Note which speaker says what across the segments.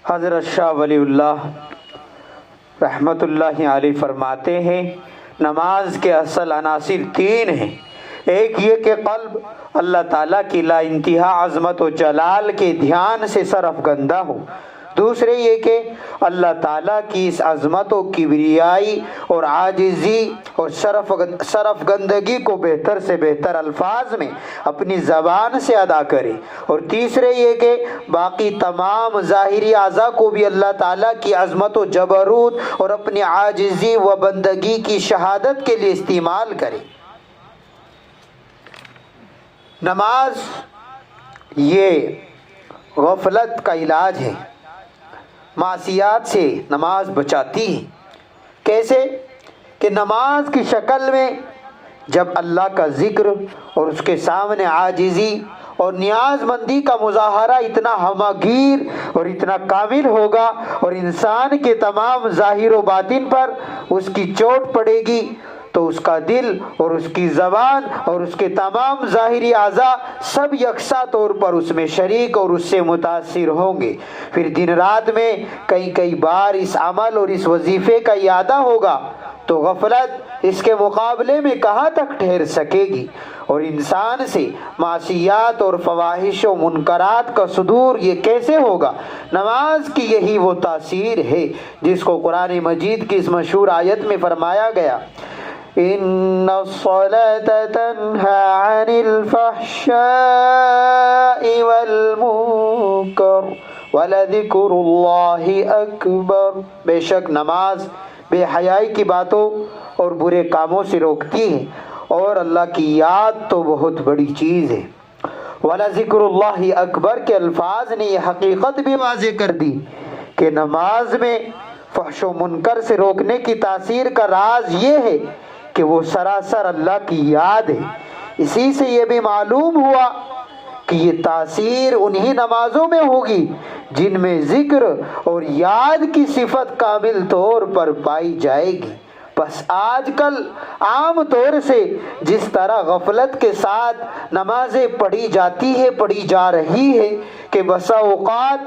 Speaker 1: حضرت شاہ ولی اللہ رحمۃ اللہ علیہ فرماتے ہیں نماز کے اصل عناصر تین ہیں۔ ایک یہ کہ قلب اللہ تعالیٰ کی لا انتہا عظمت و جلال کے دھیان سے سرفگندہ ہو۔ دوسرے یہ کہ اللہ تعالیٰ کی اس عظمت و کبریائی اور عاجزی اور سرفگندگی کو بہتر سے بہتر الفاظ میں اپنی زبان سے ادا کرے۔ اور تیسرے یہ کہ باقی تمام ظاہری اعضاء کو بھی اللہ تعالیٰ کی عظمت و جبروت اور اپنی عاجزی و بندگی کی شہادت کے لیے استعمال کرے۔ نماز یہ غفلت کا علاج ہے، معصیات سے نماز بچاتی ہے۔ کیسے کہ نماز کی شکل میں جب اللہ کا ذکر اور اس کے سامنے عاجزی اور نیاز مندی کا مظاہرہ اتنا ہمہ اور اتنا کامل ہوگا اور انسان کے تمام ظاہر و باطن پر اس کی چوٹ پڑے گی تو اس کا دل اور اس کی زبان اور اس کے تمام ظاہری اعضاء سب یکساں طور پر اس میں شریک اور اس سے متاثر ہوں گے۔ پھر دن رات میں کئی بار اس عمل اور اس وظیفے کا اعادہ ہوگا تو غفلت اس کے مقابلے میں کہاں تک ٹھہر سکے گی، اور انسان سے معصیات اور فواحش و منکرات کا صدور یہ کیسے ہوگا۔ نماز کی یہی وہ تاثیر ہے جس کو قرآن مجید کی اس مشہور آیت میں فرمایا گیا، ان الصلاة تنہى عن الفحشاء والمنکر ولذکر اللہ اکبر۔ بے شک نماز بے حیائی کی باتوں اور برے کاموں سے روکتی ہے، اور اللہ کی یاد تو بہت بڑی چیز ہے۔ وَلَذِكْرُ اللَّهِ اکبر کے الفاظ نے یہ حقیقت بھی واضح کر دی کہ نماز میں فحش و منکر سے روکنے کی تاثیر کا راز یہ ہے کہ وہ سراسر اللہ کی یاد ہے۔ اسی سے یہ بھی معلوم ہوا کہ یہ تاثیر انہی نمازوں میں ہوگی جن میں ذکر اور یاد کی صفت کامل طور پر پائی جائے گی۔ بس آج کل عام طور سے جس طرح غفلت کے ساتھ نمازیں پڑھی جا رہی ہے کہ بسا اوقات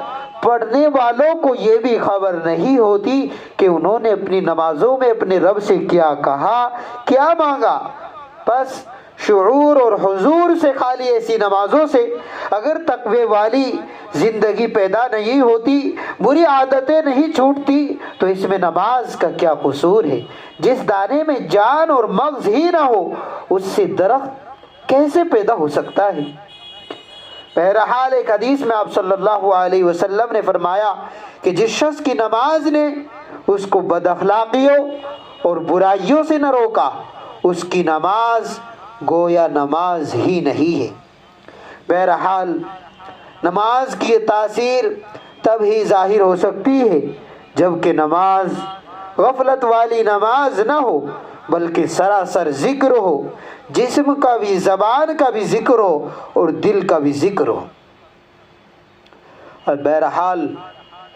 Speaker 1: پڑھنے والوں کو یہ بھی خبر نہیں ہوتی کہ انہوں نے اپنی نمازوں میں اپنے رب سے کیا کہا، کیا مانگا۔ بس شعور اور حضور سے خالی ایسی نمازوں سے اگر تقوی والی زندگی پیدا نہیں ہوتی، بری عادتیں نہیں چھوٹتی، تو اس میں نماز کا کیا قصور ہے۔ جس دانے میں جان اور مغز ہی نہ ہو اس سے درخت کیسے پیدا ہو سکتا ہے۔ بہرحال ایک حدیث میں آپ صلی اللہ علیہ وسلم نے فرمایا کہ جس شخص کی نماز نے اس کو بد اخلاقیوں اور برائیوں سے نہ روکا، اس کی نماز گویا نماز ہی نہیں ہے۔ بہرحال نماز کی یہ تاثیر تب ہی ظاہر ہو سکتی ہے جبکہ نماز غفلت والی نماز نہ ہو بلکہ سراسر ذکر ہو، جسم کا بھی زبان کا بھی ذکر ہو اور دل کا بھی ذکر ہو۔ اور بہرحال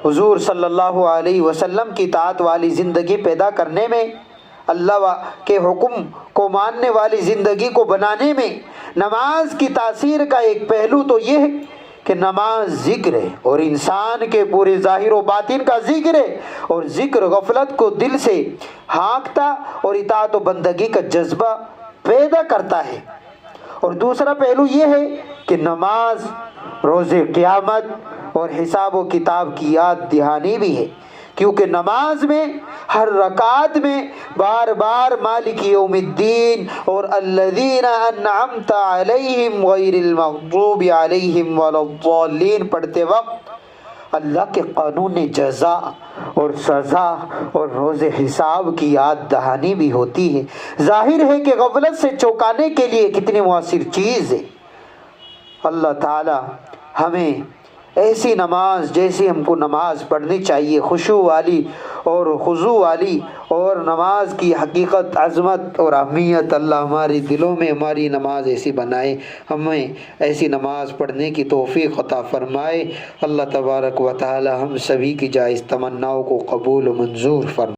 Speaker 1: حضور صلی اللہ علیہ وسلم کی اطاعت والی زندگی پیدا کرنے میں، اللہ کے حکم کو ماننے والی زندگی کو بنانے میں نماز کی تاثیر کا ایک پہلو تو یہ ہے کہ نماز ذکر ہے اور انسان کے پورے ظاہر و باطن کا ذکر ہے، اور ذکر غفلت کو دل سے ہانکتا اور اطاعت و بندگی کا جذبہ پیدا کرتا ہے۔ اور دوسرا پہلو یہ ہے کہ نماز روز قیامت اور حساب و کتاب کی یاد دہانی بھی ہے، کیونکہ نماز میں ہر رکعت میں بار بار مالک یوم الدین اور الذین انعمت علیہم غیر المغضوب علیہم ولا الضالین پڑھتے وقت اللہ کے قانون جزا اور سزا اور روز حساب کی یاد دہانی بھی ہوتی ہے۔ ظاہر ہے کہ غفلت سے چوکانے کے لیے کتنی مؤثر چیز ہے۔ اللہ تعالی ہمیں ایسی نماز جیسی ہم کو نماز پڑھنی چاہیے، خشوع والی اور خضوع والی، اور نماز کی حقیقت، عظمت اور اہمیت اللہ ہمارے دلوں میں ہماری نماز ایسی بنائے، ہمیں ایسی نماز پڑھنے کی توفیق عطا فرمائے۔ اللہ تبارک و تعالی ہم سبھی کی جائز تمناؤں کو قبول و منظور فرمائے۔